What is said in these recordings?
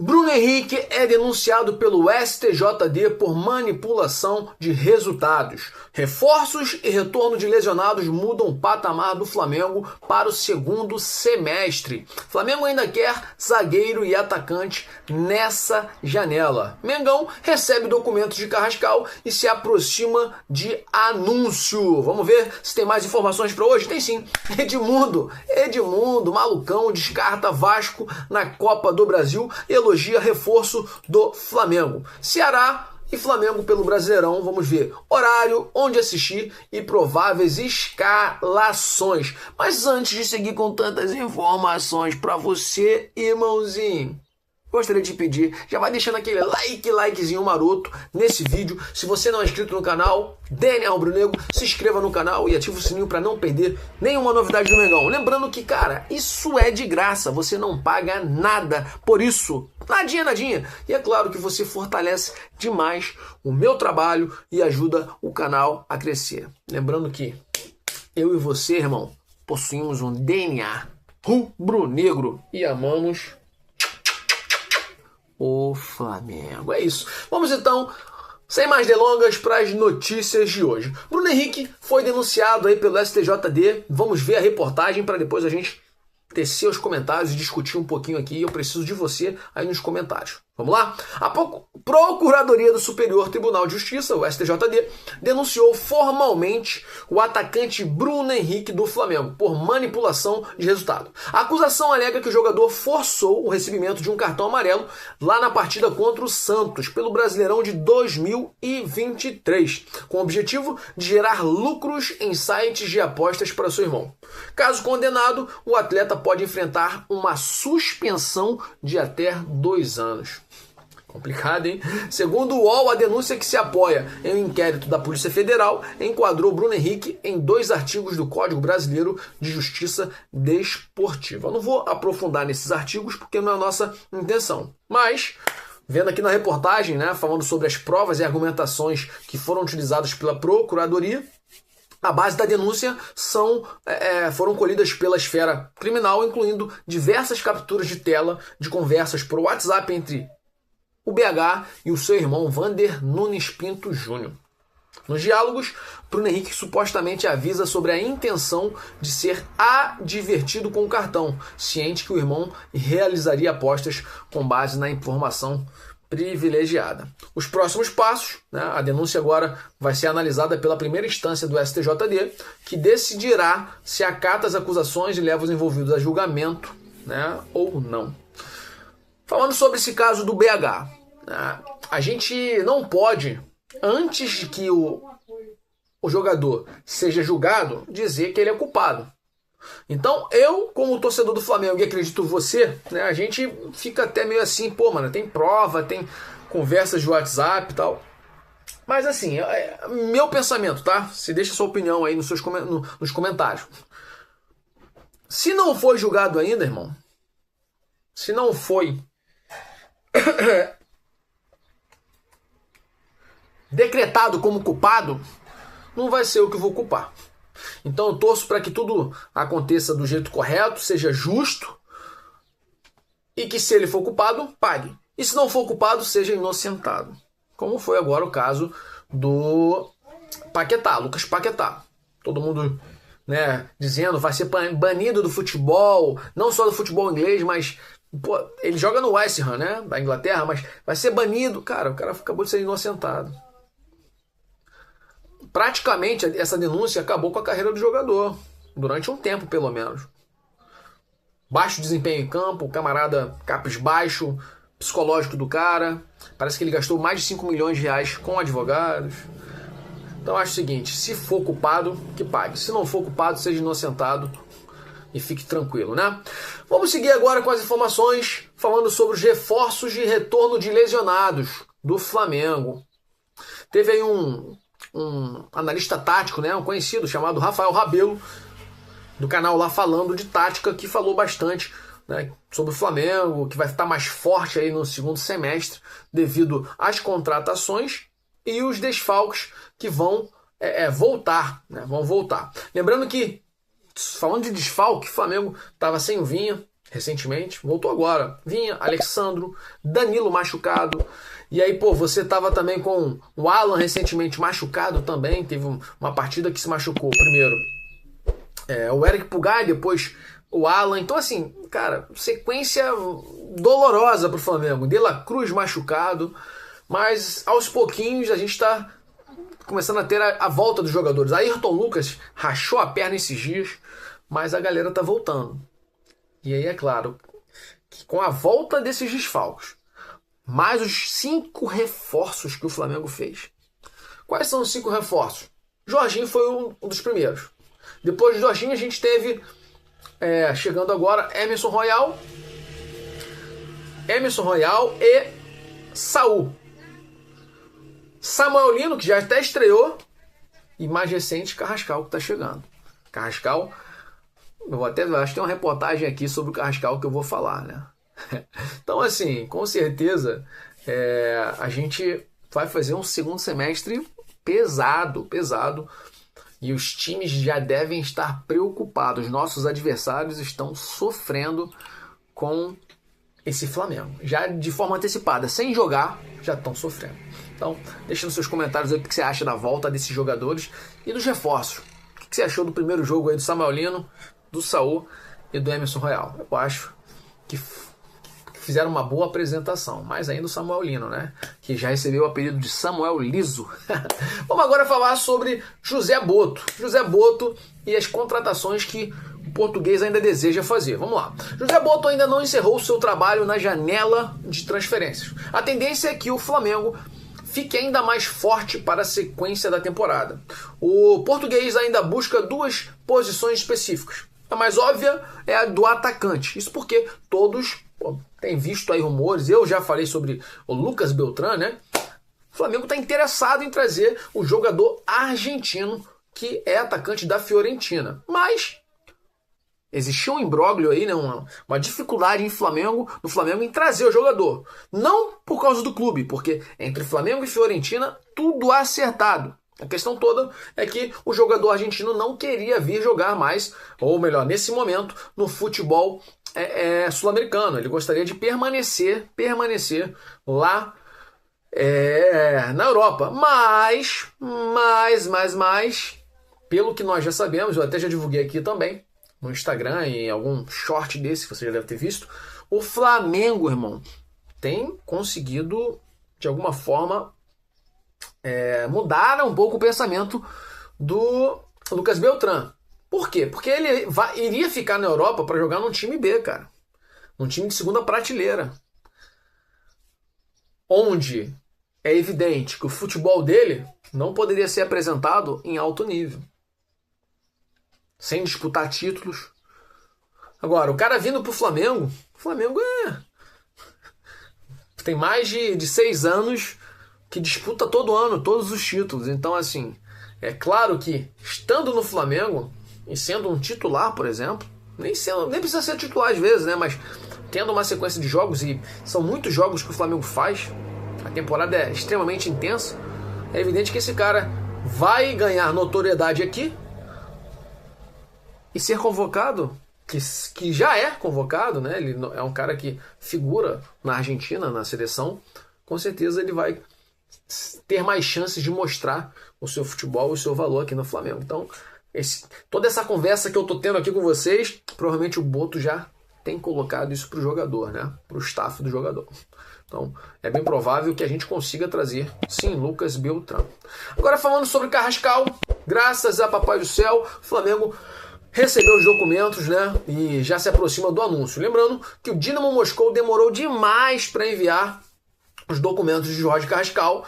Bruno Henrique é denunciado pelo STJD por manipulação de resultados. Reforços e retorno de lesionados mudam o patamar do Flamengo para o segundo semestre. Flamengo ainda quer zagueiro e atacante nessa janela. Mengão recebe documentos de Carrascal e se aproxima de anúncio. Vamos ver se tem mais informações para hoje? Tem sim. Edmundo, malucão, descarta Vasco na Copa do Brasil, elogia reforço do Flamengo. Ceará e Flamengo pelo Brasileirão, vamos ver horário, onde assistir e prováveis escalações. Mas antes de seguir com tantas informações para você, irmãozinho, gostaria de pedir, já vai deixando aquele likezinho maroto nesse vídeo. Se você não é inscrito no canal, DNA Rubro Negro, se inscreva no canal e ative o sininho para não perder nenhuma novidade do Mengão. Lembrando que, cara, isso é de graça, você não paga nada por isso. Nadinha. E é claro que você fortalece demais o meu trabalho e ajuda o canal a crescer. Lembrando que eu e você, irmão, possuímos um DNA rubro-negro e amamos o Flamengo. É isso. Vamos então, sem mais delongas, para as notícias de hoje. Bruno Henrique foi denunciado aí pelo STJD. Vamos ver a reportagem para depois a gente tecer os comentários e discutir um pouquinho aqui. Eu preciso de você aí nos comentários. Vamos lá? A Procuradoria do Superior Tribunal de Justiça, o STJD, denunciou formalmente o atacante Bruno Henrique do Flamengo por manipulação de resultado. A acusação alega que o jogador forçou o recebimento de um cartão amarelo lá na partida contra o Santos pelo Brasileirão de 2023, com o objetivo de gerar lucros em sites de apostas para seu irmão. Caso condenado, o atleta pode enfrentar uma suspensão de até 2 anos. Complicado, hein? Segundo o UOL, a denúncia que se apoia em um inquérito da Polícia Federal enquadrou Bruno Henrique em 2 artigos do Código Brasileiro de Justiça Desportiva. Eu não vou aprofundar nesses artigos porque não é a nossa intenção. Mas, vendo aqui na reportagem, né, falando sobre as provas e argumentações que foram utilizadas pela Procuradoria, a base da denúncia foram colhidas pela esfera criminal, incluindo diversas capturas de tela de conversas por WhatsApp entre o BH e o seu irmão Vander Nunes Pinto Júnior. Nos diálogos, Bruno Henrique supostamente avisa sobre a intenção de ser advertido com o cartão, ciente que o irmão realizaria apostas com base na informação privilegiada. Os próximos passos, né, a denúncia agora vai ser analisada pela primeira instância do STJD, que decidirá se acata as acusações e leva os envolvidos a julgamento, né, ou não. Falando sobre esse caso do BH, né, a gente não pode, antes de que o jogador seja julgado, dizer que ele é culpado. Então, eu, como torcedor do Flamengo, e acredito você, né, a gente fica até meio assim, pô, mano, tem prova, tem conversas de WhatsApp e tal. Mas assim, meu pensamento, tá? Você deixa sua opinião aí nos comentários. Se não foi julgado ainda, irmão, se não foi decretado como culpado, não vai ser eu que vou culpar. Então eu torço para que tudo aconteça do jeito correto, seja justo, e que se ele for culpado, pague. E se não for culpado, seja inocentado. Como foi agora o caso do Paquetá, Lucas Paquetá. Todo mundo, né, dizendo vai ser banido do futebol, não só do futebol inglês, mas pô, ele joga no West Ham, né, da Inglaterra, mas vai ser banido. Cara, o cara acabou de ser inocentado. Praticamente essa denúncia acabou com a carreira do jogador, durante um tempo pelo menos. Baixo desempenho em campo, o camarada cabisbaixo, psicológico do cara. Parece que ele gastou mais de 5 milhões de reais com advogados. Então acho o seguinte, se for culpado, que pague. Se não for culpado, seja inocentado e fique tranquilo, né? Vamos seguir agora com as informações, falando sobre os reforços de retorno de lesionados do Flamengo. Teve aí um analista tático, né, um conhecido chamado Rafael Rabelo, do canal Lá Falando de Tática, que falou bastante, né, sobre o Flamengo, que vai estar mais forte aí no segundo semestre devido às contratações e os desfalques que vão voltar, né, vão voltar. Lembrando que, falando de desfalque, o Flamengo estava sem o Vinha, recentemente, voltou agora. Vinha Alexandro, Danilo machucado. E aí, pô, você tava também com o Alan recentemente machucado também. Teve uma partida que se machucou. Primeiro, o Eric Pulgar, depois o Alan. Então, assim, cara, sequência dolorosa pro Flamengo. De La Cruz machucado. Mas, aos pouquinhos, a gente tá começando a ter a volta dos jogadores. Ayrton Lucas rachou a perna esses dias, mas a galera tá voltando. E aí, é claro, que com a volta desses desfalques, mais os 5 reforços que o Flamengo fez. Quais são os 5 reforços? Jorginho foi um dos primeiros. Depois de Jorginho, a gente teve, chegando agora, Emerson Royal e Saul. Samuel Lino, que já até estreou, e mais recente, Carrascal, que está chegando. Carrascal, acho que tem uma reportagem aqui sobre o Carrascal que eu vou falar, né? Então, assim, com certeza, a gente vai fazer um segundo semestre pesado, e os times já devem estar preocupados. Nossos adversários estão sofrendo com esse Flamengo. Já de forma antecipada, sem jogar, já estão sofrendo. Então, deixa nos seus comentários aí o que você acha da volta desses jogadores e dos reforços. O que você achou do primeiro jogo aí do Samuel Lino, do Saul e do Emerson Royal? Eu acho que fizeram uma boa apresentação, mais ainda o Samuel Lino, né? Que já recebeu o apelido de Samuel Liso. Vamos agora falar sobre José Boto. José Boto e as contratações que o português ainda deseja fazer. Vamos lá. José Boto ainda não encerrou o seu trabalho na janela de transferências. A tendência é que o Flamengo fique ainda mais forte para a sequência da temporada. O português ainda busca 2 posições específicas. A mais óbvia é a do atacante. Isso porque todos têm visto aí rumores. Eu já falei sobre o Lucas Beltrán, né? O Flamengo está interessado em trazer o jogador argentino que é atacante da Fiorentina. Mas existia um imbróglio aí, né? Uma dificuldade no Flamengo em trazer o jogador. Não por causa do clube, porque entre Flamengo e Fiorentina, tudo acertado. A questão toda é que o jogador argentino não queria vir jogar mais, ou melhor, nesse momento, no futebol sul-americano. Ele gostaria de permanecer lá na Europa. Mas, pelo que nós já sabemos, eu até já divulguei aqui também, no Instagram, em algum short desse que você já deve ter visto, o Flamengo, irmão, tem conseguido, de alguma forma, mudar um pouco o pensamento do Lucas Beltrán. Por quê? Porque ele iria ficar na Europa para jogar num time B, cara. Num time de segunda prateleira. Onde é evidente que o futebol dele não poderia ser apresentado em alto nível. Sem disputar títulos. Agora, o cara vindo pro Flamengo, o Flamengo tem mais de 6 anos que disputa todo ano, todos os títulos. Então, assim, é claro que estando no Flamengo e sendo um titular, por exemplo, nem precisa ser titular às vezes, né? Mas tendo uma sequência de jogos, e são muitos jogos que o Flamengo faz, a temporada é extremamente intensa, é evidente que esse cara vai ganhar notoriedade aqui e ser convocado, que já é convocado, né? Ele é um cara que figura na Argentina, na seleção. Com certeza ele vai ter mais chances de mostrar o seu futebol, o seu valor aqui no Flamengo. Então, toda essa conversa que eu tô tendo aqui com vocês, provavelmente o Boto já tem colocado isso pro jogador, né? Pro staff do jogador. Então, é bem provável que a gente consiga trazer, sim, Lucas Beltrán. Agora, falando sobre Carrascal, graças a Papai do Céu, o Flamengo recebeu os documentos, né? E já se aproxima do anúncio. Lembrando que o Dinamo Moscou demorou demais para enviar os documentos de Jorge Carrascal,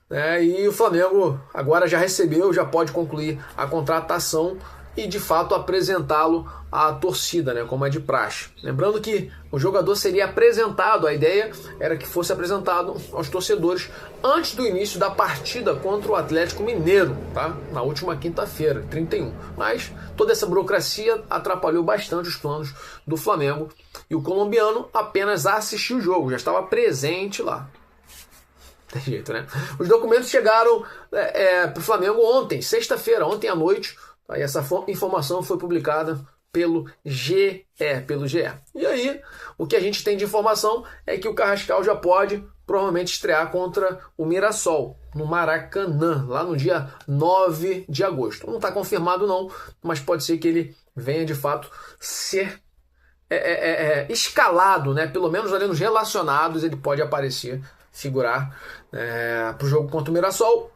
né? E o Flamengo agora já recebeu, já pode concluir a contratação e de fato apresentá-lo à torcida, né? Como é de praxe. Lembrando que o jogador seria apresentado, a ideia era que fosse apresentado aos torcedores antes do início da partida contra o Atlético Mineiro, tá? Na última quinta-feira, 31. Mas toda essa burocracia atrapalhou bastante os planos do Flamengo e o colombiano apenas assistiu o jogo, já estava presente lá. Tem jeito, né? Os documentos chegaram para o Flamengo ontem, sexta-feira, ontem à noite. Aí essa informação foi publicada pelo GE. E aí, o que a gente tem de informação é que o Carrascal já pode provavelmente estrear contra o Mirassol, no Maracanã, lá no dia 9 de agosto. Não está confirmado não, mas pode ser que ele venha de fato ser escalado, né? Pelo menos ali nos relacionados ele pode aparecer, figurar para o jogo contra o Mirassol.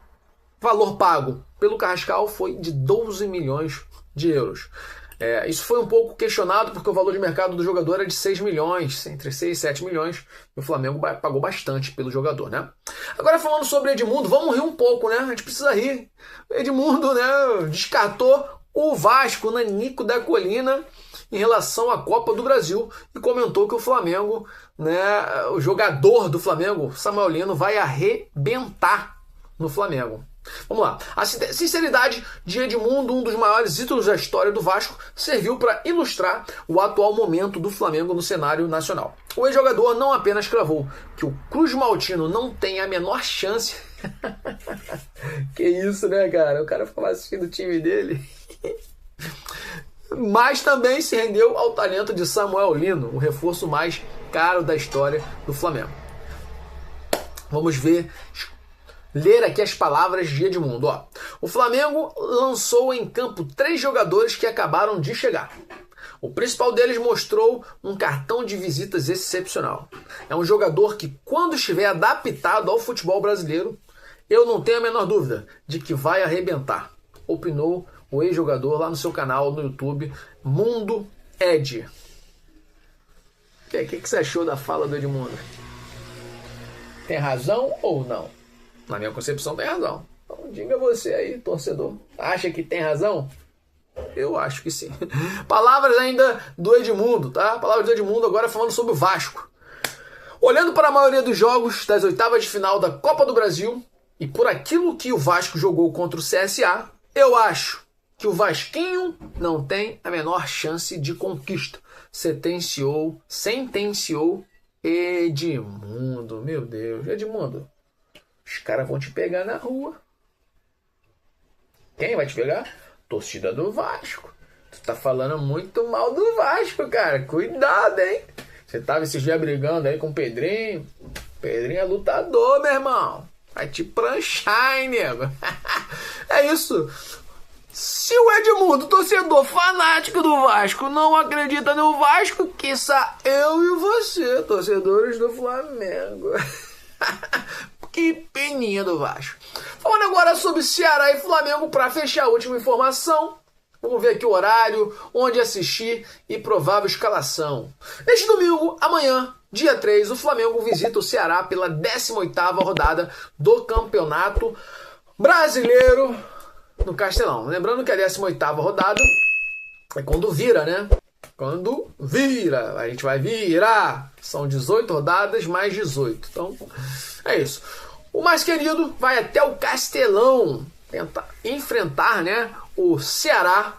Valor pago pelo Carrascal foi de 12 milhões de euros. Isso foi um pouco questionado porque o valor de mercado do jogador era de 6 milhões, entre 6 e 7 milhões, e o Flamengo pagou bastante pelo jogador, né? Agora falando sobre Edmundo, vamos rir um pouco, né? A gente precisa rir. O Edmundo, né, descartou o Vasco, o Nanico da Colina, em relação à Copa do Brasil e comentou que o Flamengo, né, o jogador do Flamengo, Samuel Lino, vai arrebentar no Flamengo. Vamos lá. A sinceridade de Edmundo, um dos maiores ídolos da história do Vasco, serviu para ilustrar o atual momento do Flamengo no cenário nacional. O ex-jogador não apenas cravou que o Cruz Maltino não tem a menor chance. Que isso, né, cara? O cara ficava assistindo o time dele. Mas também se rendeu ao talento de Samuel Lino, o reforço mais caro da história do Flamengo. Vamos ler aqui as palavras de Edmundo. O Flamengo lançou em campo 3 jogadores que acabaram de chegar. O principal deles mostrou um cartão de visitas excepcional. É um jogador que, quando estiver adaptado ao futebol brasileiro, eu não tenho a menor dúvida de que vai arrebentar, opinou o ex-jogador lá no seu canal no YouTube, Mundo Ed. O que você achou da fala do Edmundo? Tem razão ou não? Na minha concepção tem razão. Então diga você aí, torcedor. Acha que tem razão? Eu acho que sim. Palavras ainda do Edmundo, tá? Palavras do Edmundo agora falando sobre o Vasco. Olhando para a maioria dos jogos das oitavas de final da Copa do Brasil e por aquilo que o Vasco jogou contra o CSA, eu acho que o Vasquinho não tem a menor chance de conquista. Sentenciou Edmundo. Meu Deus, Edmundo. Os caras vão te pegar na rua. Quem vai te pegar? Torcida do Vasco. Tu tá falando muito mal do Vasco, cara. Cuidado, hein? Você tava esses dias brigando aí com o Pedrinho. Pedrinho é lutador, meu irmão. Vai te pranchar, hein, nego? É isso. Se o Edmundo, torcedor fanático do Vasco, não acredita no Vasco, quiçá eu e você, torcedores do Flamengo. Que peninha do Vasco. Falando agora sobre Ceará e Flamengo, para fechar a última informação, vamos ver aqui o horário, onde assistir e provável escalação. Neste domingo, amanhã, dia 3, o Flamengo visita o Ceará pela 18ª rodada do Campeonato Brasileiro no Castelão. Lembrando que a 18ª rodada é quando vira, né? Quando vira, a gente vai virar. São 18 rodadas mais 18. Então, é isso. O mais querido vai até o Castelão tentar enfrentar, né, o Ceará.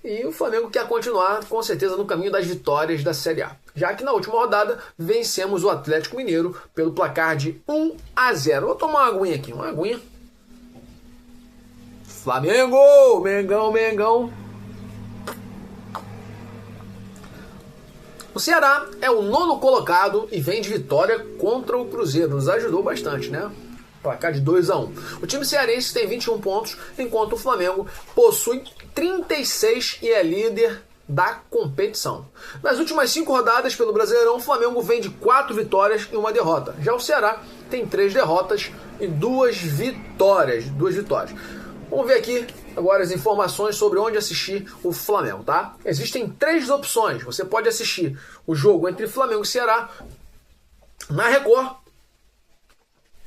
E o Flamengo quer continuar, com certeza, no caminho das vitórias da Série A. Já que na última rodada vencemos o Atlético Mineiro pelo placar de 1-0. Vou tomar uma aguinha aqui, uma aguinha. Flamengo! Mengão! O Ceará é o 9º colocado e vem de vitória contra o Cruzeiro. Nos ajudou bastante, né? Placar de 2-1. O time cearense tem 21 pontos, enquanto o Flamengo possui 36 e é líder da competição. Nas últimas 5 rodadas pelo Brasileirão, o Flamengo vem de 4 vitórias e 1 derrota. Já o Ceará tem 3 derrotas e 2 vitórias. Vamos ver aqui agora as informações sobre onde assistir o Flamengo, tá? Existem 3 opções. Você pode assistir o jogo entre Flamengo e Ceará na Record,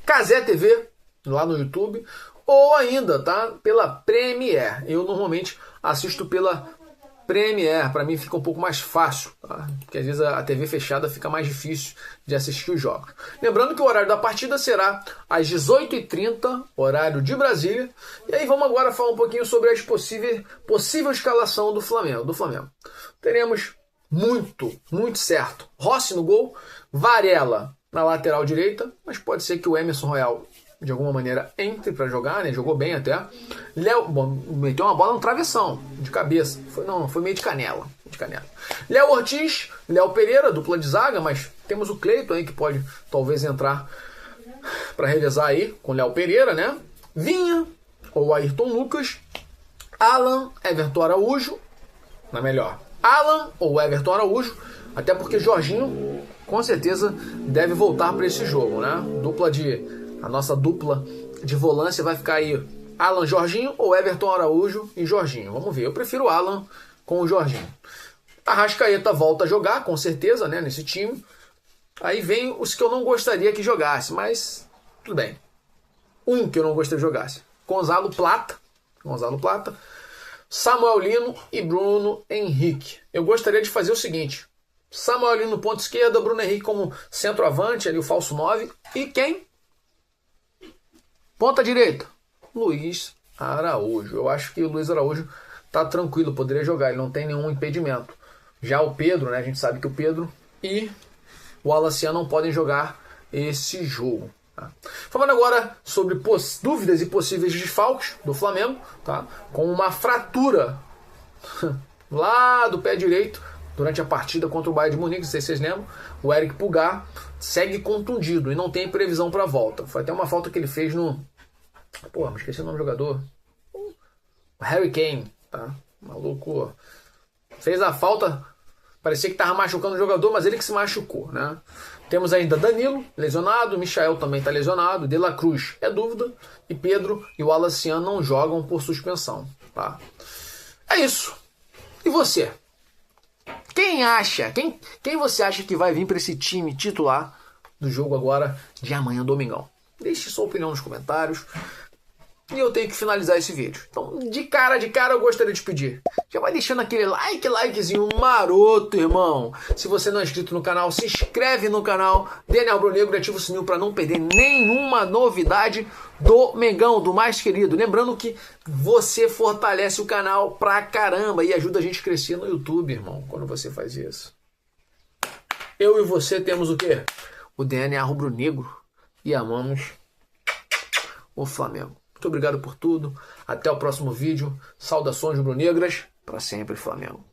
Cazé TV, lá no YouTube, ou ainda, tá? Pela Premiere. Eu normalmente assisto pela Premiere, para mim fica um pouco mais fácil, tá? Porque às vezes a TV fechada fica mais difícil de assistir os jogos. Lembrando que o horário da partida será às 18h30, horário de Brasília. E aí vamos agora falar um pouquinho sobre a possível escalação do Flamengo. Teremos muito certo Rossi no gol, Varela na lateral direita, mas pode ser que o Emerson Royal de alguma maneira entre para jogar, né? Jogou bem até. Léo, bom, meteu uma bola no travessão, de cabeça. Foi meio de canela. Léo Ortiz, Léo Pereira, dupla de zaga, mas temos o Cleiton aí que pode talvez entrar para revezar aí com Léo Pereira, né? Vinha ou Ayrton Lucas, Alan, Everton Araújo, na melhor. Alan ou Everton Araújo, até porque Jorginho com certeza deve voltar para esse jogo, né? A nossa dupla de volância vai ficar aí Alan, Jorginho ou Everton Araújo e Jorginho. Vamos ver, eu prefiro Alan com o Jorginho. Arrascaeta volta a jogar, com certeza, né, nesse time. Aí vem os que eu não gostaria que jogasse, mas tudo bem. Um que eu não gostaria que jogasse. Gonzalo Plata, Samuel Lino e Bruno Henrique. Eu gostaria de fazer o seguinte: Samuel Lino no ponto esquerda, Bruno Henrique como centroavante, ali o falso 9. E quem? Ponta direita, Luiz Araújo. Eu acho que o Luiz Araújo tá tranquilo, poderia jogar, ele não tem nenhum impedimento. Já o Pedro, né, a gente sabe que o Pedro e o Alacian não podem jogar esse jogo. Tá? Falando agora sobre dúvidas e possíveis desfalques do Flamengo, tá? Com uma fratura lá do pé direito durante a partida contra o Bayern de Munique, não sei se vocês lembram, o Eric Pulgar segue contundido e não tem previsão para volta. Foi até uma falta que ele fez no... Porra, me esqueci o nome do jogador. O Harry Kane, tá? Maluco. Fez a falta, parecia que tava machucando o jogador, mas ele que se machucou, né? Temos ainda Danilo, lesionado, Michael também está lesionado, De La Cruz é dúvida, e Pedro e o Alacian não jogam por suspensão, tá? É isso. E você? Quem você acha que vai vir para esse time titular do jogo agora de amanhã, domingão? Deixe sua opinião nos comentários. E eu tenho que finalizar esse vídeo. Então, de cara eu gostaria de pedir. Já vai deixando aquele likezinho maroto, irmão. Se você não é inscrito no canal, se inscreve no canal. Daniel Rubro-Negro, ativa o sininho para não perder nenhuma novidade do Mengão, do mais querido. Lembrando que você fortalece o canal pra caramba e ajuda a gente a crescer no YouTube, irmão, quando você faz isso. Eu e você temos o quê? O DNA Rubro-Negro e amamos o Flamengo. Muito obrigado por tudo. Até o próximo vídeo. Saudações rubro-negras. Para sempre, Flamengo.